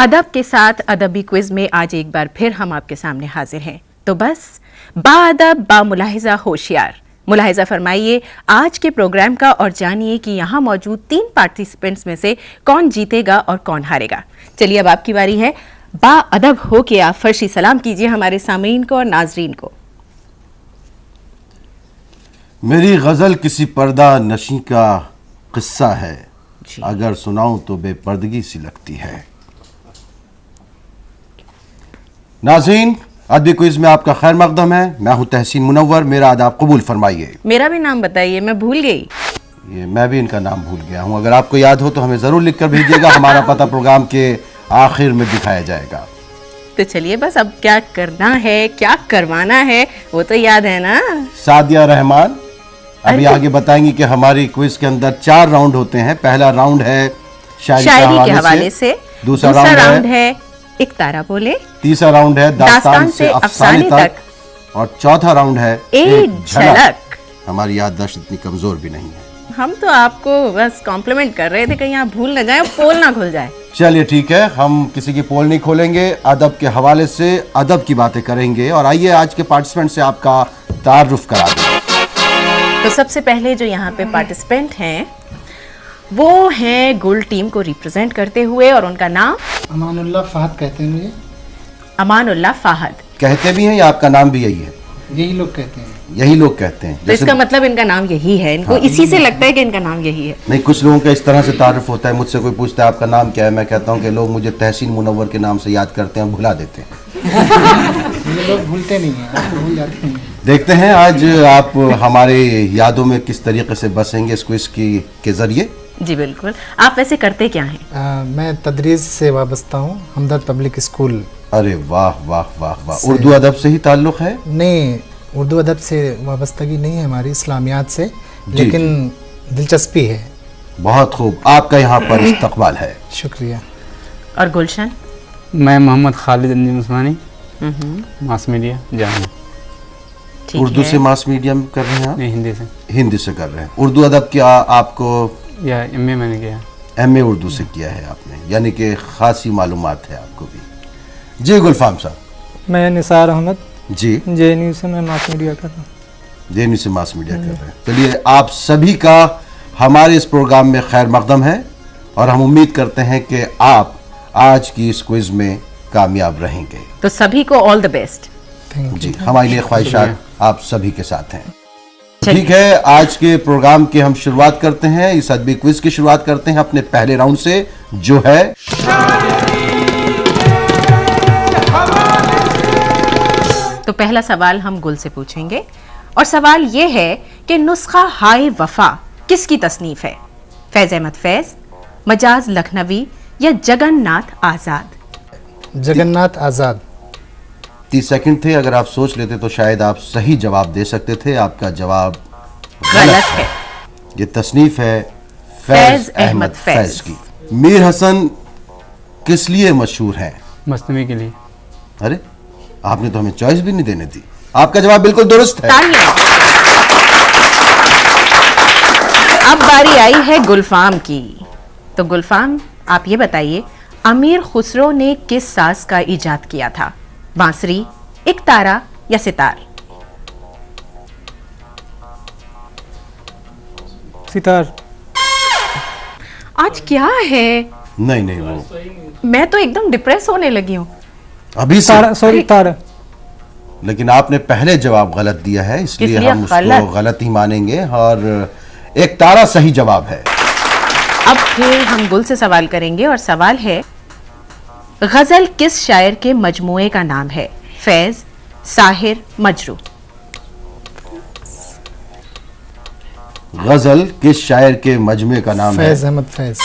अदब के साथ अदबी क्विज में आज एक बार फिर हम आपके सामने हाजिर हैं। तो बस बाअदब बामुलाहिजा होशियार, मुलाहिजा फरमाइए आज के प्रोग्राम का और जानिए कि यहाँ मौजूद 3 पार्टिसिपेंट्स में से कौन जीतेगा और कौन हारेगा। चलिए अब आपकी बारी है। बाअदब हो के आप फर्शी सलाम कीजिए हमारे सामीन को और नाजरीन को। मेरी गजल किसी पर्दा नशी का किस्सा है, अगर सुनाऊं तो बेपर्दगी सी लगती है। नाज़रीन, अदबी क्विज में आपका खैर मकदम है। मैं हूं तहसीन मुनव्वर, मेरा आदाब कबूल फरमाइए। मेरा भी नाम बताइए, मैं भूल गई। ये मैं भी इनका नाम भूल गया हूं। अगर आपको याद हो तो हमें जरूर लिखकर भेजिएगा। हमारा पता प्रोग्राम के आखिर में दिखाया जाएगा। तो चलिए बस अब क्या करना है, क्या करवाना है वो तो याद है ना। सादिया रहमान अभी आगे बताएंगी कि हमारी क्विज के अंदर 4 राउंड होते हैं। पहला राउंड है शायरी के हवाले से, दूसरा राउंड है एक तारा बोले, तीसरा राउंड है दास्तान से अफसाने तक और चौथा राउंड है एक झलक। हमारी याददाश्त इतनी कमजोर भी नहीं है। हम तो आपको बस कॉम्प्लीमेंट कर रहे थे, कहीं आप भूल न जाए, पोल ना खुल जाए। चलिए ठीक है, हम किसी की पोल नहीं खोलेंगे। अदब के हवाले से अदब की बातें करेंगे। और आइए आज के पार्टिसिपेंट से आपका तारुफ करा दें। तो सबसे पहले जो यहाँ पे पार्टिसिपेंट हैं वो हैं गुल टीम को रिप्रेजेंट करते हुए, और उनका नाम अमानुल्लाह फाहद कहते हैं। मुझे अमानुल्लाह फाहद कहते भी हैं या आपका नाम भी यही है? यही लोग कहते हैं। यही लोग कहते हैं। तो इसका मतलब इनका नाम यही है। इनको इसी से लगता है कि इनका नाम यही है। नहीं, कुछ लोगों का इस तरह से तारुफ होता है। मुझसे कोई पूछता है आपका नाम क्या है, मैं कहता हूँ कि लोग मुझे तहसीन मुनव्वर के नाम से याद करते हैं, भुला देते हैं। ये लोग भूलते नहीं हैं, भूल जाते हैं। देखते हैं आज आप हमारे यादों में किस तरीके से बसेंगे इस क्विज के जरिए। जी बिल्कुल। आप वैसे करते क्या हैं? मैं तदरीस से वाबस्ता हूँ, हमदर्द पब्लिक स्कूल। अरे वाह वाह वाह वाह। उर्दू अदब से ही ताल्लुक है? नहीं, उर्दू अदब से वाबस्तगी नहीं है हमारी, इस्लामियात से, लेकिन दिलचस्पी है। बहुत खूब, आपका यहाँ पर इस्तकबाल है। शुक्रिया। और गुलशन? मैं मोहम्मद खालिद अंजुम उस्मानी, मास मीडिया जहाँ। उर्दू से मास मीडिया में कर रहे हैं आप? नहीं, हिंदी से। हिंदी से कर रहे हैं। उर्दू अदब क्या आपको? या एमए मैंने किया। एमए उर्दू से किया है आपने, यानी कि खासी मालूमात है आपको भी। जी गुलफाम साहब? मैं निसार अहमद जी, जेएनयू से मैं मास मीडिया कर रहा हूँ। जेएनयू से मास मीडिया कर रहे हैं। चलिए, आप सभी का हमारे इस प्रोग्राम में खैर मकदम है और हम उम्मीद करते हैं कि आप आज की इस क्विज में कामयाब रहेंगे। तो सभी को ऑल द बेस्ट। जी, हमारी लिए ख्वाहिशात आप सभी के साथ हैं। ठीक है, आज के प्रोग्राम की हम शुरुआत करते हैं। इस अदबी क्विज की शुरुआत करते हैं अपने पहले राउंड से, जो है तो पहला सवाल हम गुल से पूछेंगे और सवाल ये है कि नुस्खा हाय वफा किसकी तसनीफ है? फैज अहमद फैज, मजाज लखनवी या जगन्नाथ आजाद? जगन्नाथ आजाद। 30 सेकंड थे, अगर आप सोच लेते तो शायद आप सही जवाब दे सकते थे। आपका जवाब गलत है। ये तसनीफ है फैज अहमद फैज की। मीर हसन किस लिए मशहूर है? मसनवी के लिए। अरे, आपने तो हमें चॉइस भी नहीं देने दी। आपका जवाब बिल्कुल दुरुस्त है। अब बारी आई है गुलफाम की। तो गुलफाम, आप ये बताइए, अमीर खुसरो ने किस साज का इजाद किया था? बांसुरी, एक तारा या सितार? सितार। आज क्या है? नहीं नहीं, वो मैं तो एकदम डिप्रेस होने लगी हूँ अभी से। सॉरी, तारा। लेकिन आपने पहले जवाब गलत दिया है, इसलिए हम उसको गलत ही मानेंगे। और एक तारा सही जवाब है। अब फिर हम गुल से सवाल करेंगे और सवाल है, गजल किस शायर के मजमुए का नाम है? फैज, साहिर, मजरू? गजल किस शायर के मजमुए का नाम है? फैज अहमद फैज।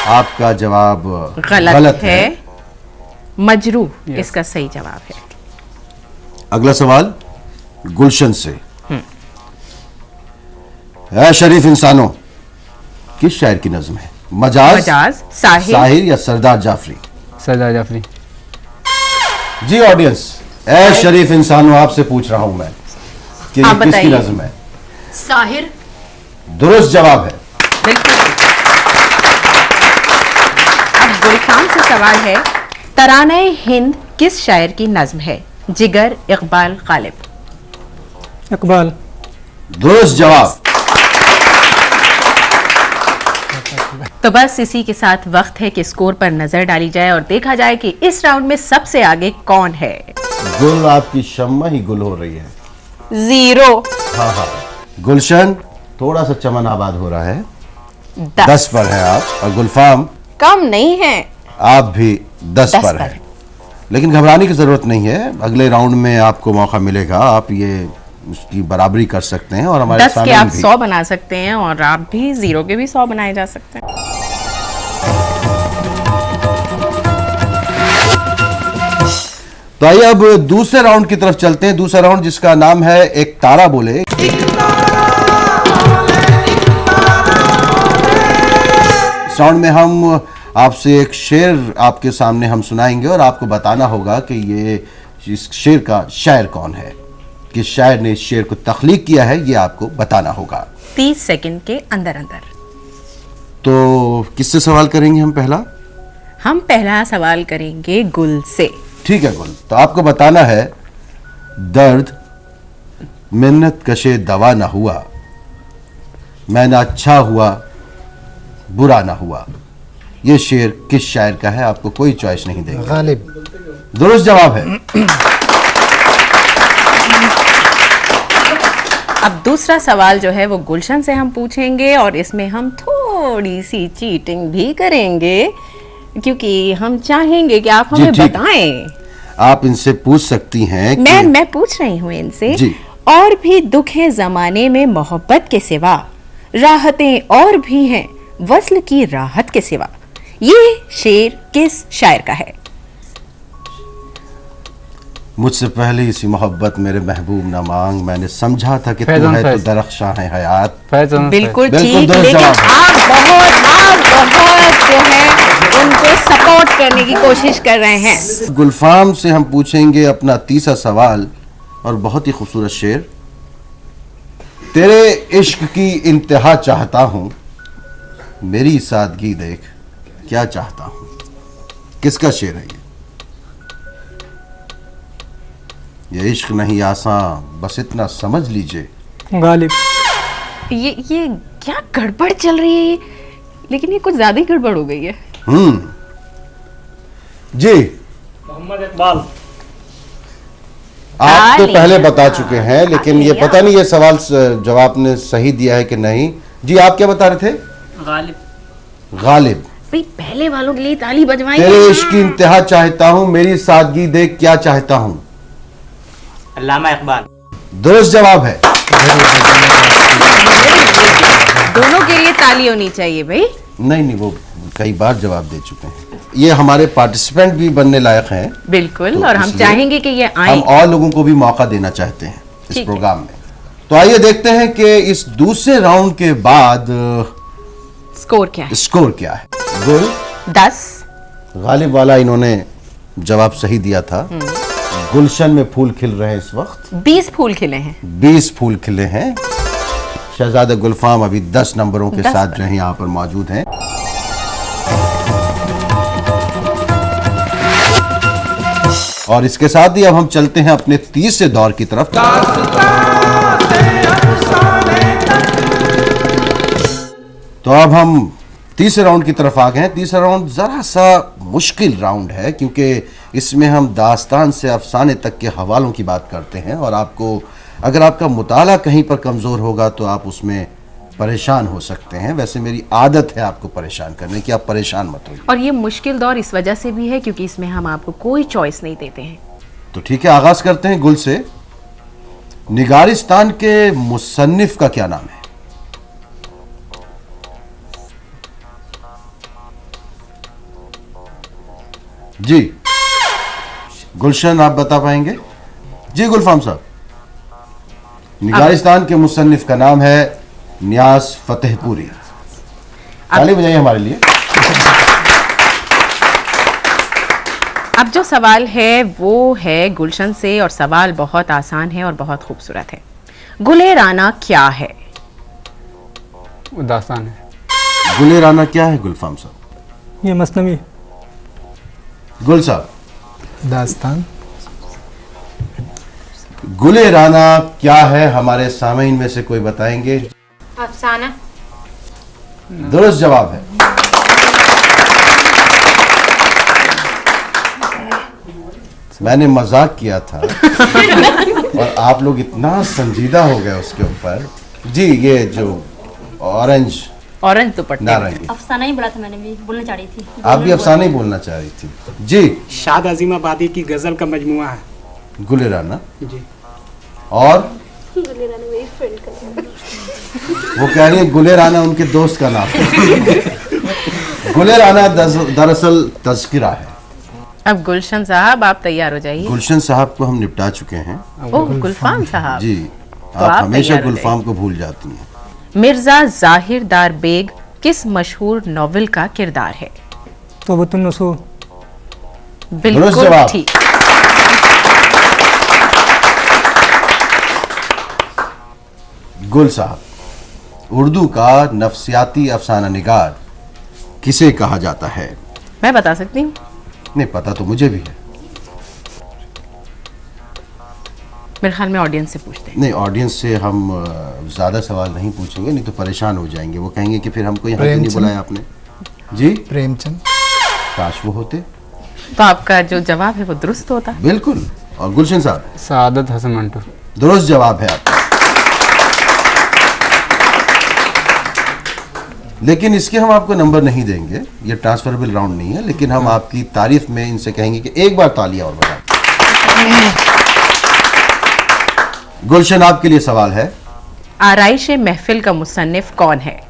आपका जवाब गलत है। मजरू इसका सही जवाब है। अगला सवाल गुलशन से। ऐ शरीफ इंसानों किस शायर की नज्म है? मजाज, साहिर या सरदार जाफरी? सरदार जाफरी। जी ऑडियंस, ऐ शरीफ इंसानों आपसे पूछ रहा हूं मैं कि ये किसकी नज्म है? साहिर दुरुस्त जवाब है। बिल्कुल। अब गुलफाम से सवाल है, तराने हिंद किस शायर की नज्म है? जिगर, इकबाल, गालिब। इकबाल। दुरुस्त जवाब। तो बस इसी के साथ वक्त है कि स्कोर पर नजर डाली जाए और देखा जाए कि इस राउंड में सबसे आगे कौन है। गुल, आपकी शम्मा ही गुल हो रही है। 0। हाँ हाँ। गुलशन थोड़ा सा चमन आबाद हो रहा है। 10 पर है आप, और गुलफाम कम नहीं है, आप भी 10 पर है। लेकिन घबराने की जरूरत नहीं है, अगले राउंड में आपको मौका मिलेगा, आप ये उसकी बराबरी कर सकते हैं और हमारे 10 के आप भी 100 बना सकते हैं और आप भी 0 के भी 100 बनाए जा सकते हैं। तो आइए अब दूसरे राउंड की तरफ चलते हैं। दूसरा राउंड जिसका नाम है एक तारा बोले। इस राउंड में हम आपसे एक शेर आपके सामने हम सुनाएंगे और आपको बताना होगा कि ये इस शेर का शायर कौन है, किस शायर ने इस शेर को तख्लीक किया है, ये आपको बताना होगा 30 सेकंड के अंदर अंदर। तो किससे सवाल करेंगे हम पहला सवाल करेंगे गुल से। ठीक है गुल, तो आपको बताना है दर्द मिन्नत कशे दवा ना हुआ, मैं ना अच्छा हुआ बुरा ना हुआ। ये शेर किस शायर का है? आपको कोई चॉइस नहीं देंगे। गालिब। दुरुस्त जवाब है। अब दूसरा सवाल जो है वो गुलशन से हम पूछेंगे और इसमें हम थोड़ी सी चीटिंग भी करेंगे क्योंकि हम चाहेंगे कि आप हमें बताएं। आप इनसे पूछ सकती हैं कि मैं पूछ रही हूँ इनसे जी। और भी दुख है जमाने में मोहब्बत के सिवा, राहतें और भी हैं वस्ल की राहत के सिवा। ये शेर किस शायर का है? मुझसे पहले इसी मोहब्बत मेरे महबूब न मांग, मैंने समझा था कि तू है तो दरख्शां है हयात। बिल्कुल ठीक, लेकिन आप बहुत जो है उनको सपोर्ट करने की कोशिश कर रहे हैं। गुलफाम से हम पूछेंगे अपना तीसरा सवाल और बहुत ही खूबसूरत शेर। तेरे इश्क की इंतहा चाहता हूं, मेरी सादगी देख क्या चाहता हूं। किसका शेर है ये इश्क नहीं आसान बस इतना समझ लीजिए। गालिब। ये क्या गड़बड़ चल रही है, लेकिन ये कुछ ज्यादा ही गड़बड़ हो गई है। जी मोहम्मद इकबाल। आप तो पहले बता चुके हैं, लेकिन ये पता नहीं ये सवाल जवाब ने सही दिया है कि नहीं। जी आप क्या बता रहे थे? गालिब। गालिब। भाई पहले वालों के लिए ताली बजवाएं। तेरे इश्क की इंतहा चाहता हूं, मेरी सादगी देख क्या चाहता हूं। अल्लामा इकबाल। दुरुस्त जवाब है। दोनों के लिए ताली होनी चाहिए भाई। नहीं वो कई बार जवाब दे चुके हैं। ये हमारे पार्टिसिपेंट भी बनने लायक हैं। बिल्कुल, तो और हम चाहेंगे कि ये आए। हम और लोगों को भी मौका देना चाहते हैं इस प्रोग्राम में। तो आइए देखते हैं कि इस दूसरे राउंड के बाद स्कोर क्या है। स्कोर क्या है? गुल 10। गालिब वाला इन्होंने जवाब सही दिया था। गुलशन में फूल खिल रहे हैं इस वक्त। 20 फूल खिले हैं। 20 फूल खिले हैं। शहजादा गुलफाम अभी 10 नंबरों के साथ जो है यहाँ पर मौजूद हैं। और इसके साथ ही अब हम चलते हैं अपने तीसरे दौर की तरफ। तो अब हम तीसरे राउंड की तरफ आ गए हैं। तीसरा राउंड जरा सा मुश्किल राउंड है क्योंकि इसमें हम दास्तान से अफसाने तक के हवालों की बात करते हैं और आपको अगर आपका मुताला कहीं पर कमज़ोर होगा तो आप उसमें परेशान हो सकते हैं। वैसे मेरी आदत है आपको परेशान करने की, आप परेशान मत होइए। और ये मुश्किल दौर इस वजह से भी है क्योंकि इसमें हम आपको कोई चॉइस नहीं देते हैं। तो ठीक है, आगाज करते हैं गुल से। निगारिस्तान के मुसन्निफ का क्या नाम है? जी गुलशन आप बता पाएंगे? जी गुलफाम साहब। निगारिस्तान के मुसन्निफ का नाम है नियाज फतेहपुरी। ताली बजाइए हमारे लिए। अब जो सवाल है वो है गुलशन से और सवाल बहुत आसान है और बहुत खूबसूरत है। गुले राना क्या है? दास्तान है। गुले राना क्या है गुलफाम साहब? ये मसनवी। गुल साहब, दास्तान। गुले राना क्या है हमारे सामीन में से कोई बताएंगे? अफसाना। दुरुस्त जवाब है। मैंने मजाक किया था और आप लोग इतना संजीदा हो गए उसके ऊपर। जी, ये जो ऑरेंज दुपट्टे, नारंगी, अफसाना ही बोला था, मैंने भी बोलना चाह रही थी। आप भी अफसाना ही बोलना चाह रही थी। जी, शाद अजीमाबादी की गजल का मजमुआ है। गुले राना। जी। और वो कह रही है गुले राना उनके दोस्त का नाम है। गुले राना दरअसल तज़किरा है। अब गुलशन साहब आप तैयार हो जाइए। गुलशन साहब को हम निपटा चुके हैं। ओह, गुलफाम साहब। जी, तो आप आप हमेशा तैयार हो गुलफाम को भूल जाती हैं। मिर्जा जाहिरदार बेग किस मशहूर नॉवेल का किरदार है? तौबतुन नसूह। दुरुस्त बिल्कुल जवाब। ठीक। गुल साहब, उर्दू का नफ्सियाती अफसाना निगार किसे कहा जाता है? मैं बता सकती हूँ। नहीं, पता तो मुझे भी है। मेरे ख्याल में ऑडियंस से पूछते हैं। नहीं, ऑडियंस से हम ज़्यादा सवाल नहीं पूछेंगे, नहीं तो परेशान हो जाएंगे। वो कहेंगे कि फिर हमको यहाँ क्यों नहीं प्रेमचंद। बुलाया आपने। जी, प्रेमचंद। काश वो होते। तो आपका जो जवाब है वो दुरुस्त होता। बिल्कुल। और गुलशन साहब, सादत हसन मंटू। दुरुस्त जवाब है आपका। लेकिन इसके हम आपको नंबर नहीं देंगे, ये ट्रांसफरेबल राउंड नहीं है, लेकिन हम आपकी तारीफ में इनसे कहेंगे कि एक बार तालियां और बजा। गुलशन, आपके लिए सवाल है। आराइश महफिल का मुसन्निफ कौन है?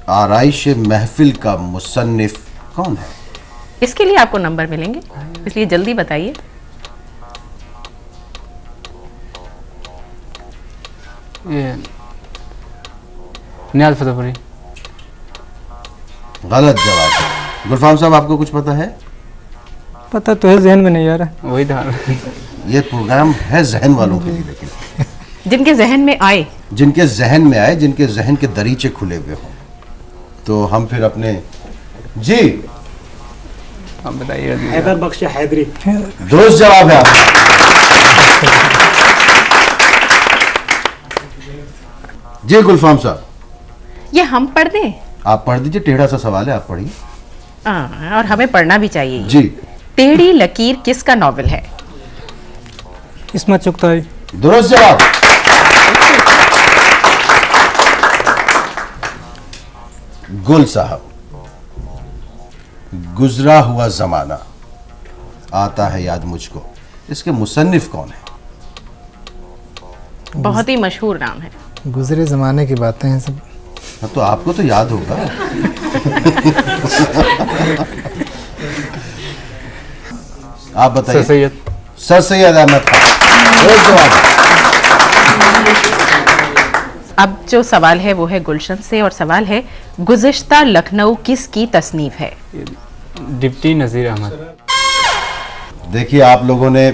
आराइश महफिल का मुसन्निफ कौन है? इसके लिए आपको नंबर मिलेंगे, इसलिए जल्दी बताइए। ये नियाज़ फतेहपुरी। गलत जवाब है। गुलफाम साहब, आपको कुछ पता है? पता तो है, जहन में नहीं आ रहा। वही था। ये प्रोग्राम है जहन वालों के लिए, लेकिन जिनके जहन में आए। जिनके जहन में आए, जिनके जहन के दरीचे खुले हुए हों। तो हम फिर अपने जी, आप बताइए। हैदर बख्श हैदरी। दुरुस्त जवाब है आपका। जी गुलफाम साहब, ये हम पढ़ दें? आप पढ़ दीजिए, टेढ़ा सा सवाल है, आप पढ़िए। और हमें पढ़ना भी चाहिए। जी, टेढ़ी लकीर किसका नॉवेल है? इस्मत चुगताई। दुरुस्त जवाब। गुल साहब, गुजरा हुआ जमाना आता है याद मुझको, इसके मुसन्निफ कौन है? बहुत ही मशहूर नाम है। गुजरे ज़माने की बातें हैं सब। हाँ, तो आपको तो याद होगा। आप बताइए। सर सैयद। सर सैयद अहमद खान। दुरुस्त जवाब। अब जो सवाल है वो है गुलशन से, और सवाल है गुज़िश्ता लखनऊ किसकी तसनीफ है? डिप्टी नज़ीर अहमद। देखिए, आप लोगों ने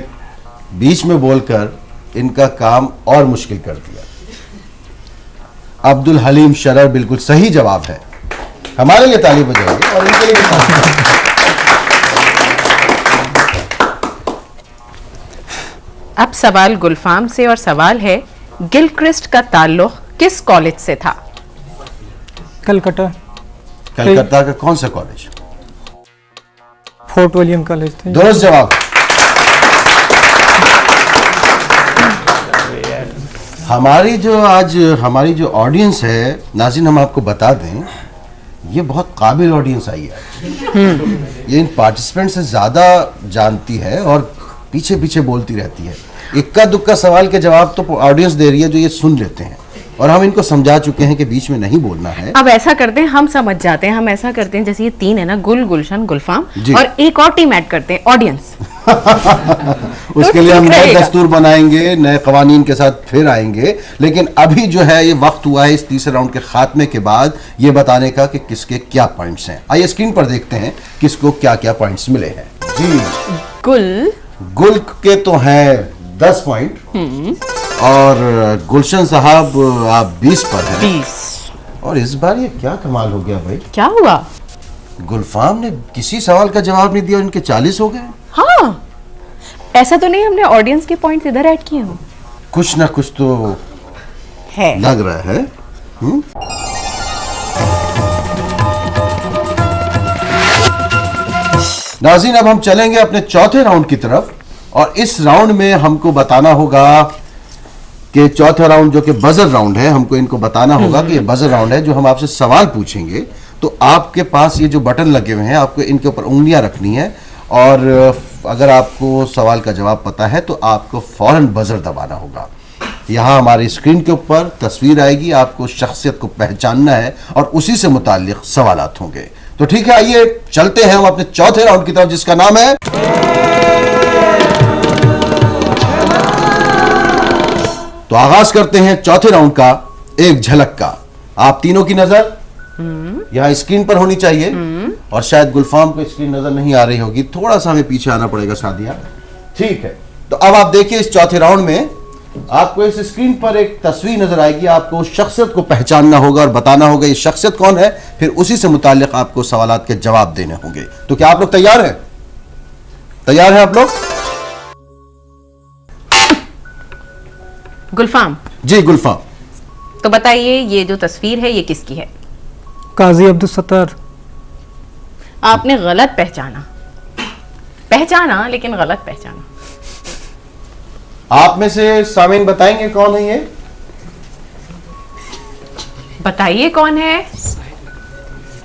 बीच में बोलकर इनका काम और मुश्किल कर दिया। अब्दुल हलीम शरर बिल्कुल सही जवाब है। हमारे लिए ताली बजाइए और इनके लिए भी ताली बजाइए। अब सवाल गुलफाम से, और सवाल है गिलक्रिस्ट का ताल्लुक किस कॉलेज से था? कलकत्ता। कलकत्ता का कौन सा कॉलेज? फोर्ट विलियम कॉलेज थे। दुरुस्त जवाब। हमारी जो ऑडियंस है नाज़रीन, हम आपको बता दें, ये बहुत काबिल ऑडियंस आई है। ये इन पार्टिसिपेंट से ज़्यादा जानती है और पीछे पीछे बोलती रहती है। इक्का दुक्का सवाल के जवाब तो ऑडियंस दे रही है जो ये सुन लेते हैं, और हम इनको समझा चुके हैं कि बीच में नहीं बोलना है। अब ऐसा करते हैं, हम समझ जाते हैं, हम ऐसा करते हैं जैसे ये तीन है ना, गुल, गुलशन, गुलफाम, जी। और एक और टीम ऐड करते हैं, ऑडियंस। उसके लिए हम ठीक नए रहेगा। दस्तूर बनाएंगे, नए कवानीन के साथ फिर आएंगे। लेकिन अभी जो है ये वक्त हुआ है इस तीसरे राउंड के खात्मे के बाद ये बताने का कि किसके क्या पॉइंट्स हैं। आइए स्क्रीन पर देखते हैं किसको क्या क्या पॉइंट्स मिले हैं। जी, गुल के तो हैं 10 पॉइंट, और गुलशन साहब आप 20 पर हैं। 20। और इस बार ये क्या कमाल हो गया भाई, क्या हुआ? गुलफाम ने किसी सवाल का जवाब नहीं दिया, इनके 40 हो गए। हाँ, ऐसा तो नहीं हमने ऑडियंस के पॉइंट्स इधर ऐड किए हों। कुछ ना कुछ तो है, लग रहा है। नाज़रीन, अब हम चलेंगे अपने चौथे राउंड की तरफ, और इस राउंड में हमको बताना होगा कि चौथा राउंड जो कि बजर राउंड है, हमको इनको बताना होगा कि ये बजर राउंड है। जो हम आपसे सवाल पूछेंगे तो आपके पास ये जो बटन लगे हुए हैं, आपको इनके ऊपर उंगलियां रखनी है, और अगर आपको सवाल का जवाब पता है तो आपको फौरन बजर दबाना होगा। यहाँ हमारी स्क्रीन के ऊपर तस्वीर आएगी, आपको शख्सियत को पहचानना है और उसी से मुताल्लिक सवालात होंगे। तो ठीक है, आइए चलते हैं हम अपने चौथे राउंड की तरफ, जिसका नाम है तो आगाज करते हैं चौथे राउंड का एक झलक का। आप तीनों की नजर यहाँ स्क्रीन पर होनी चाहिए, और शायद गुलफाम को स्क्रीन नजर नहीं आ रही होगी, थोड़ा सा हमें पीछे आना पड़ेगा सादिया। ठीक है, तो अब आप देखिए इस चौथे राउंड में आपको इस स्क्रीन पर एक तस्वीर नजर आएगी, आपको उस शख्सियत को पहचानना होगा और बताना होगा ये शख्सियत कौन है, फिर उसी से मुताल्लिक आपको सवालात के जवाब देने होंगे। तो क्या आप लोग तैयार हैं? तैयार हैं आप लोग? गुलफाम जी गुलफाम, तो बताइए ये जो तस्वीर है ये किसकी है? काजी अब्दुल सत्तार। आपने गलत पहचाना लेकिन गलत पहचाना। आप में से सामीन बताएंगे कौन है ये? बताइए कौन है?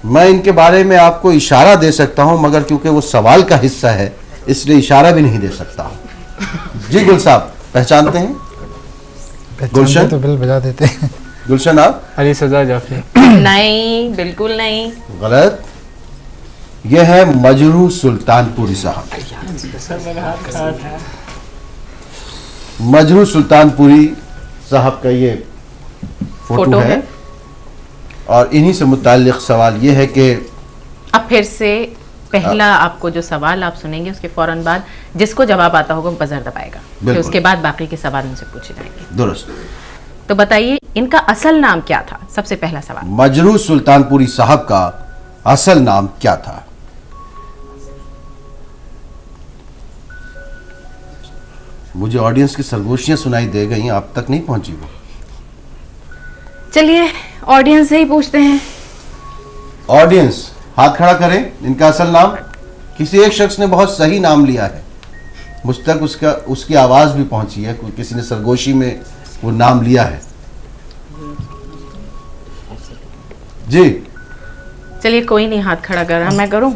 मैं इनके बारे में आपको इशारा दे सकता हूं, मगर क्योंकि वो सवाल का हिस्सा है इसलिए इशारा भी नहीं दे सकता हूं। जी गुल साहब, पहचानते हैं? गुलशन तो बिल बजा देते हैं। गुलशन आप? अली सजा जाफी। नहीं, बिल्कुल नहीं। गलत। ये है मजरूह सुल्तानपुरी साहब। मजरूह सुल्तानपुरी साहब का ये फोटो है, और इन्हीं से मुताल्लिक सवाल ये है कि अब फिर से पहला आपको जो सवाल आप सुनेंगे उसके फौरन बाद जिसको जवाब आता होगा बजर दबाएगा, फिर उसके बाद बाकी के सवाल उनसे पूछे जाएंगे। दुरुस्त। तो बताइए इनका असल नाम क्या था? सबसे पहला सवाल, मजरूह सुल्तानपुरी साहब का असल नाम क्या था? मुझे ऑडियंस की सरगोशियां सुनाई दे गई, आप तक नहीं पहुंची वो। चलिए ऑडियंस से ही पूछते हैं। ऑडियंस हाथ खड़ा करें। इनका असल नाम, किसी एक शख्स ने बहुत सही नाम लिया है, मुझ तक उसकी आवाज भी पहुंची है, किसी ने सरगोशी में वो नाम लिया है। जी चलिए कोई नहीं हाथ खड़ा कर रहा, मैं करूं?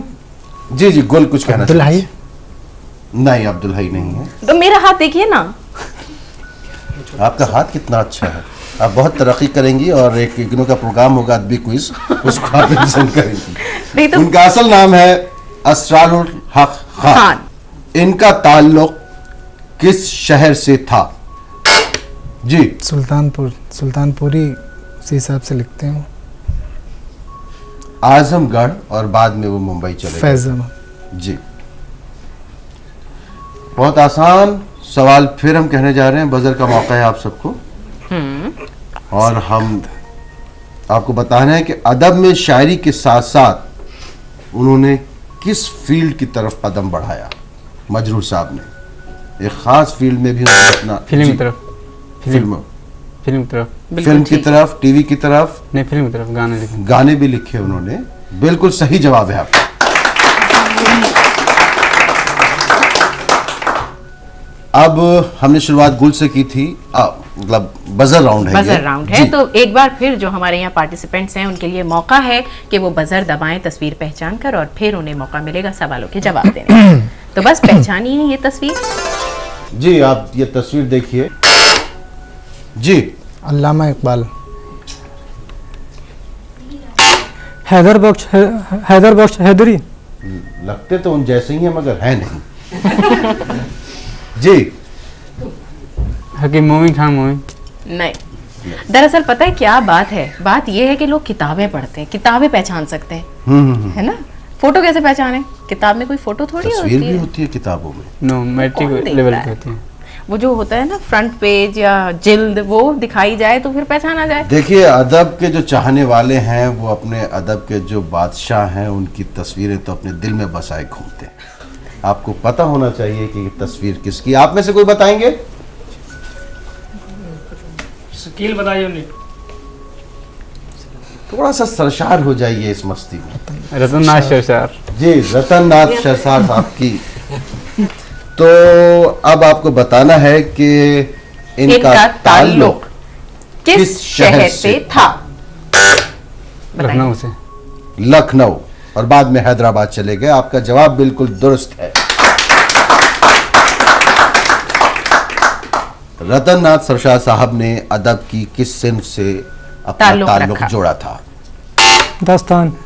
जी जी, गुल कुछ कहना अब्दुल हाई? नहीं, अब्दुल हाई नहीं है। तो मेरा हाथ देखिए ना। आपका हाथ कितना अच्छा है, आप बहुत तरक्की करेंगी, और एक इग्नू का प्रोग्राम होगा अदबी क्विज, उसको आप पसंद करेंगी। नहीं तो उनका असल नाम है असरारुल हक खान। इनका ताल्लुक किस शहर से था? जी सुल्तानपुरी उसी हिसाब से लिखते हैं। आजमगढ़, और बाद में वो मुंबई चले गए। फैज़ाबाद। जी, बहुत आसान सवाल फिर हम कहने जा रहे हैं, बजर का मौका है आप सबको, और हम आपको बताना है कि अदब में शायरी के साथ साथ उन्होंने किस फील्ड की तरफ कदम बढ़ाया। मजरूह साहब ने एक खास फील्ड में भी अपना फिल्म की तरफ। फिल्म की तरफ, टीवी की तरफ नहीं, फिल्म की तरफ गाने लिखे। गाने भी लिखे उन्होंने। बिल्कुल सही जवाब है आपका। अब हमने शुरुआत गुल से की थी, मतलब बजर राउंड है। बजर राउंड है, तो एक बार फिर जो हमारे यहाँ पार्टिसिपेंट्स हैं उनके लिए मौका है कि वो बजर दबाएं तस्वीर पहचान कर, और फिर उन्हें मौका मिलेगा सवालों के जवाब देने। तो बस पहचानिए ये तस्वीर। जी, आप ये तस्वीर देखिए। जी, अल्लामा इकबाल। हैदर बख्श हैदरी। लगते तो उन जैसे ही हैं मगर है नहीं। जी, हकीम मोमिन खान मोमिन। नहीं, दरअसल पता है क्या बात है? बात ये है कि लोग किताबें पढ़ते हैं, किताबें पहचान सकते हैं, है ना? फोटो कैसे पहचाने? किताब में कोई फोटो थोड़ी तस्वीर होती भी है। होती है किताबों में। नो, मैट्रिक कौन देखता लेवल है? की होती है। वो जो होता है ना फ्रंट पेज या जिल्द, वो दिखाई जाए तो फिर पहचाना जाए। देखिए, अदब के जो चाहने वाले हैं वो अपने अदब के जो बादशाह हैं उनकी तस्वीरें तो अपने दिल में बसाए घूमते हैं। आपको पता होना चाहिए कि ये तस्वीर किसकी। आप में से कोई बताएंगे? शकील बताइए उन्हें। थोड़ा सा सरशार हो जाइए इस मस्ती में। रतननाथ शर्शार जी, रतननाथ शर्शार साहब की। तो अब आपको बताना है कि इनका ताल्लुक किस शहर से था? लखनऊ से। लखनऊ, और बाद में हैदराबाद चले गए। आपका जवाब बिल्कुल दुरुस्त है। रतननाथ शर्शार साहब ने अदब की किस सिन्फ से अपना ताल्लुक जोड़ा था? दास्तान।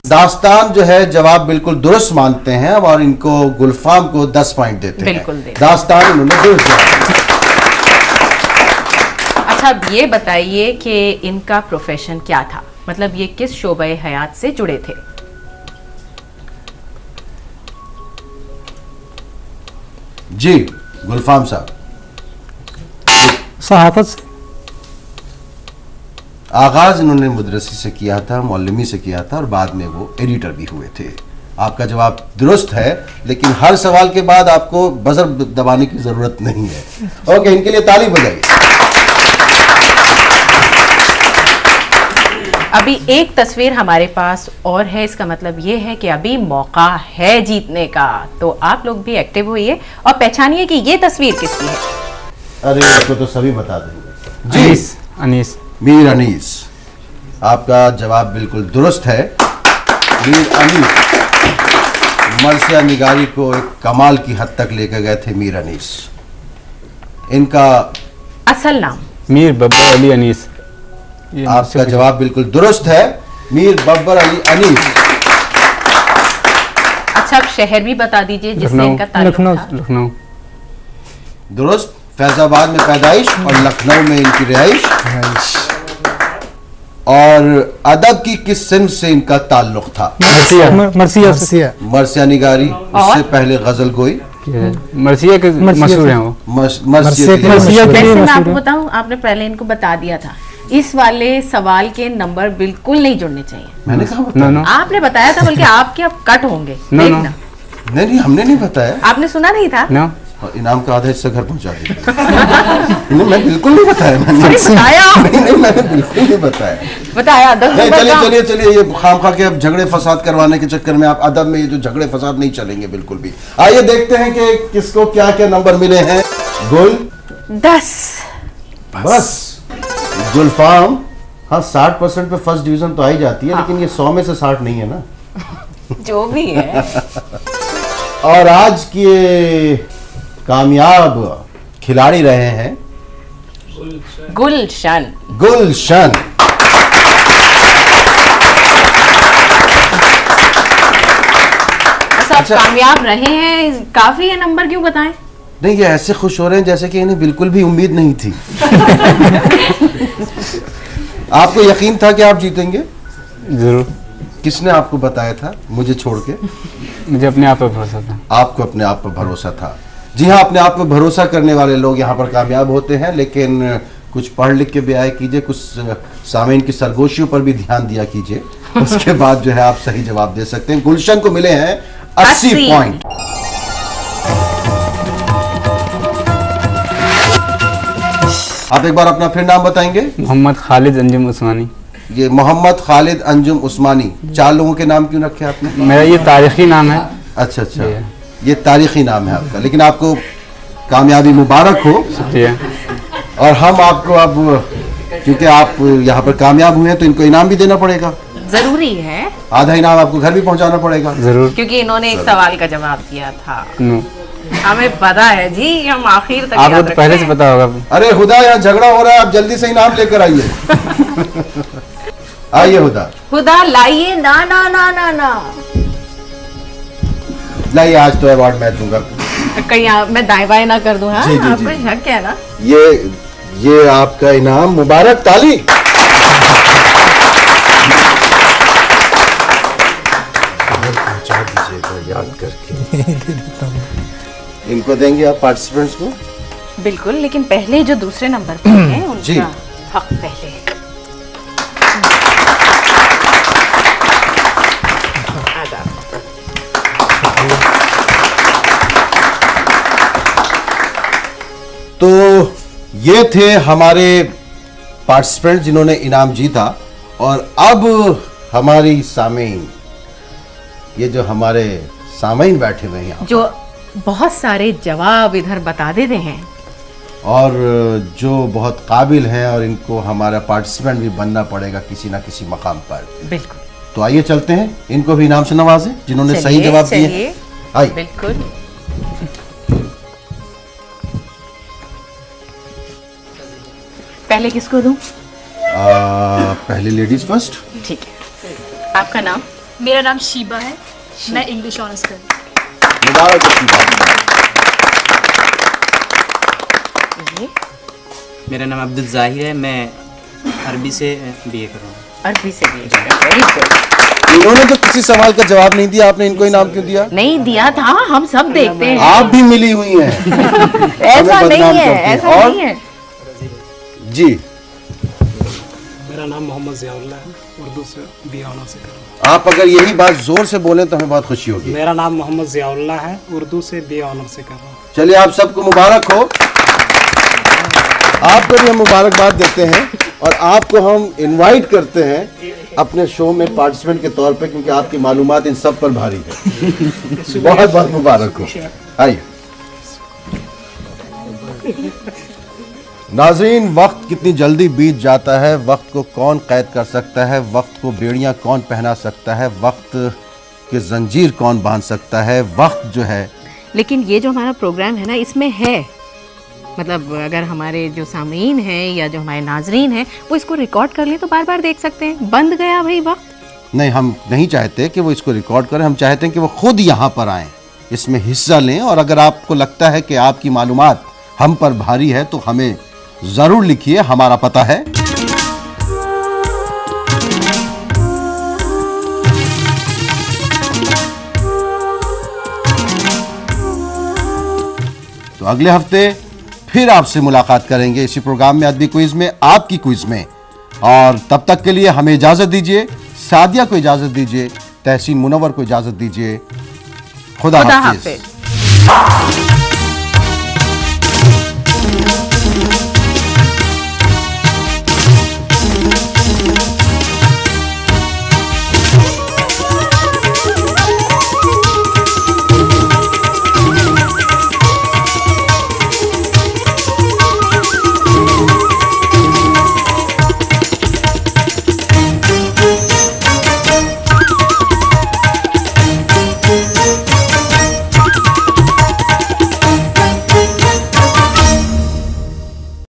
दास्तान जो है जवाब बिल्कुल दुरुस्त मानते हैं और इनको गुलफाम को 10 पॉइंट देते बिल्कुल हैं। दास्तान इन्होंने दुरुस्त जवाब दिया। अच्छा, अब ये बताइए कि इनका प्रोफेशन क्या था, मतलब ये किस शोबे हयात से जुड़े थे? जी गुलफाम साहब। सहाफत से। आगाज इन्होंने मुदरसी से किया था, मौलवी से किया था और बाद में वो एडिटर भी हुए थे। आपका जवाब दुरुस्त है, लेकिन हर सवाल के बाद आपको बजर दबाने की जरूरत नहीं है। ओके, इनके लिए ताली बजाइए। अभी एक तस्वीर हमारे पास और है, इसका मतलब ये है कि अभी मौका है जीतने का। तो आप लोग भी एक्टिव होइए और पहचानिए कि ये तस्वीर किसकी है। अरे इसको तो सभी बता देंगे। जी, अनीस। अनीस। मीर अनीस। आपका जवाब बिल्कुल दुरुस्त है। मीर अनीस मरसिया निगारी को एक कमाल की हद तक लेकर गए थे मीर अनीस। इनका असल नाम? मीर बब्बर अली अनीस। आपका जवाब बिल्कुल दुरुस्त है, मीर बब्बर अली अनीस। अच्छा, अब शहर भी बता दीजिए जिससे इनका ताल्लुक था। लखनऊ। दुरुस्त। फैजाबाद में पैदाइश और लखनऊ में इनकी रिहाइश। और अदब की किस सिन्फ से इनका ताल्लुक था? मरसिया। मरसिया निगारी, उससे पहले गजल गोई। मरसिया के मशहूर हैं वो। मरसिया के वैसे मैं आपको बताऊं, आपने पहले इनको बता दिया था, इस वाले सवाल के नंबर बिल्कुल नहीं जुड़ने चाहिए। मैंने कहा नो नो। आपने बताया था, बल्कि आपके अब कट होंगे। No no. देखना। नहीं, हमने नहीं बताया। आपने सुना नहीं था? नो। इनाम का आधा हिस्सा घर पहुंचा दिया। नहीं, मैं बिल्कुल नहीं बताया। अरे बताया। नहीं, मैंने बिल्कुल नहीं बताया। बताया। चलिए ये खामखा के अब झगड़े फसाद करवाने के चक्कर में आप अदब में ये जो झगड़े फसाद नहीं चलेंगे बिल्कुल भी। आइए देखते हैं कि किसको क्या क्या नंबर मिले हैं। गुल 10। बस गुलफाम, हाँ 60% पे फर्स्ट डिवीजन तो आ ही जाती है, लेकिन ये 100 में से 60 नहीं है ना। जो भी है। और आज के कामयाब खिलाड़ी रहे हैं गुलशन। गुलशन। अच्छा, कामयाब रहे हैं, काफी है। नंबर क्यों बताएं? नहीं, ये ऐसे खुश हो रहे हैं जैसे कि इन्हें बिल्कुल भी उम्मीद नहीं थी। आपको यकीन था कि आप जीतेंगे? जरूर। किसने आपको बताया था, मुझे छोड़ के? मुझे अपने आप पर भरोसा था। आपको अपने आप पर भरोसा था। जी हाँ, अपने आप पर भरोसा करने वाले लोग यहाँ पर कामयाब होते हैं, लेकिन कुछ पढ़ लिख के भी आया कीजिए, कुछ सामीन की सरगोशियों पर भी ध्यान दिया कीजिए, उसके बाद जो है आप सही जवाब दे सकते हैं। गुलशन को मिले हैं 80 पॉइंट। आप एक बार अपना फिर नाम बताएंगे? मोहम्मद खालिद अंजुम उस्मानी। ये मोहम्मद खालिद अंजुम उस्मानी। 4 लोगों के नाम क्यों रखे आपने? मेरा ये तारीखी नाम है। अच्छा, ये तारीखी नाम है आपका, लेकिन आपको कामयाबी मुबारक हो। शुक्रिया। और हम आपको अब, क्योंकि आप यहाँ पर कामयाब हुए हैं, तो इनको इनाम भी देना पड़ेगा। जरूरी है। आधा इनाम आपको घर भी पहुँचाना पड़ेगा। जरूर। क्योंकि इन्होंने एक सवाल का जवाब दिया था। नो। हमें पता है जी, हम आखिर तक आपको तो पहले से पता होगा। अरे हुदा, यहाँ झगड़ा हो रहा है, आप जल्दी से इनाम लेकर आइए। आइए हुदा। हुदा लाइए। ना ना ना ना ना, लाइए, आज तो अवार्ड मैं दूंगा। कहीं मैं दाएं बाएं ना कर दूं। हाँ, जी, जी, आपको जी। शक है ना? ये आपका इनाम मुबारक। ताली। पहुंचा दीजिएगा याद करके। इनको देंगे आप पार्टिसिपेंट्स को। बिल्कुल, लेकिन पहले जो दूसरे नंबर पर हैं जी। उनका हक पहले है। तो ये थे हमारे पार्टिसिपेंट जिन्होंने इनाम जीता। और अब हमारी सामीन, ये जो हमारे सामीन बैठे हुए हैं यहाँ जो बहुत सारे जवाब इधर बता देते हैं और जो बहुत काबिल हैं, और इनको हमारा पार्टिसिपेंट भी बनना पड़ेगा किसी ना किसी मकाम पर। बिल्कुल। तो आइए चलते हैं, इनको भी इनाम से नवाजें जिन्होंने सही जवाब दिए। चलिए, आइए। बिल्कुल। पहले किसको दूं? पहले लेडीज फर्स्ट। ठीक है। आपका नाम? मेरा नाम शीबा है, मैं इंग्लिश ऑनर्स कर रही हूँ। मुबारक हो शीबा। ये मेरा नाम अब्दुल जाहिर है, मैं अरबी से बीए कर रहा हूँ। अरबी से भी। Very good. इन्होंने तो किसी सवाल का जवाब नहीं दिया, आपने इनको इनाम क्यों दिया? नहीं दिया था, हम सब देखते हैं। आप भी मिली हुई हैं। ऐसा हमें नहीं बदनाम है, करती हैं। ऐसा और? नहीं है। जी, मेरा नाम मोहम्मद ज़ियाउल्लाह है, उर्दू से बीए ऑनर्स से कर रहा आप अगर यही बात जोर से बोलें तो हमें बहुत खुशी होगी। हूँ। मेरा नाम मोहम्मद ज़ियाउल्लाह है, उर्दू से बीए ऑनर्स से कर रहा हूँ। चलिए, आप सबको मुबारक हो। आपको भी हम मुबारकबाद देते हैं और आपको हम इनवाइट करते हैं अपने शो में पार्टिसिपेंट के तौर पे, क्योंकि आपकी मालूमात इन सब पर भारी है। बहुत बहुत मुबारक हो। आइए नाज़रीन, वक्त कितनी जल्दी बीत जाता है। वक्त को कौन कैद कर सकता है, वक्त को बेड़ियां कौन पहना सकता है, वक्त के जंजीर कौन बांध सकता है। वक्त जो है, लेकिन ये जो हमारा प्रोग्राम है ना, इसमें है मतलब अगर हमारे जो सामीन हैं या जो हमारे नाजरीन हैं वो इसको रिकॉर्ड कर लें तो बार बार देख सकते हैं। बंद गया भाई वक्त। नहीं, हम नहीं चाहते कि वो इसको रिकॉर्ड करें, हम चाहते हैं कि वो खुद यहाँ पर आएँ, इसमें हिस्सा लें। और अगर आपको लगता है कि आपकी मालूमात हम पर भारी है तो हमें ज़रूर लिखिए। हमारा पता है तो अगले हफ्ते फिर आपसे मुलाकात करेंगे इसी प्रोग्राम में, अदबी क्विज में, आपकी क्विज में। और तब तक के लिए हमें इजाज़त दीजिए, सादिया को इजाज़त दीजिए, तहसीन मुनव्वर को इजाज़त दीजिए। खुदा हाफिज़।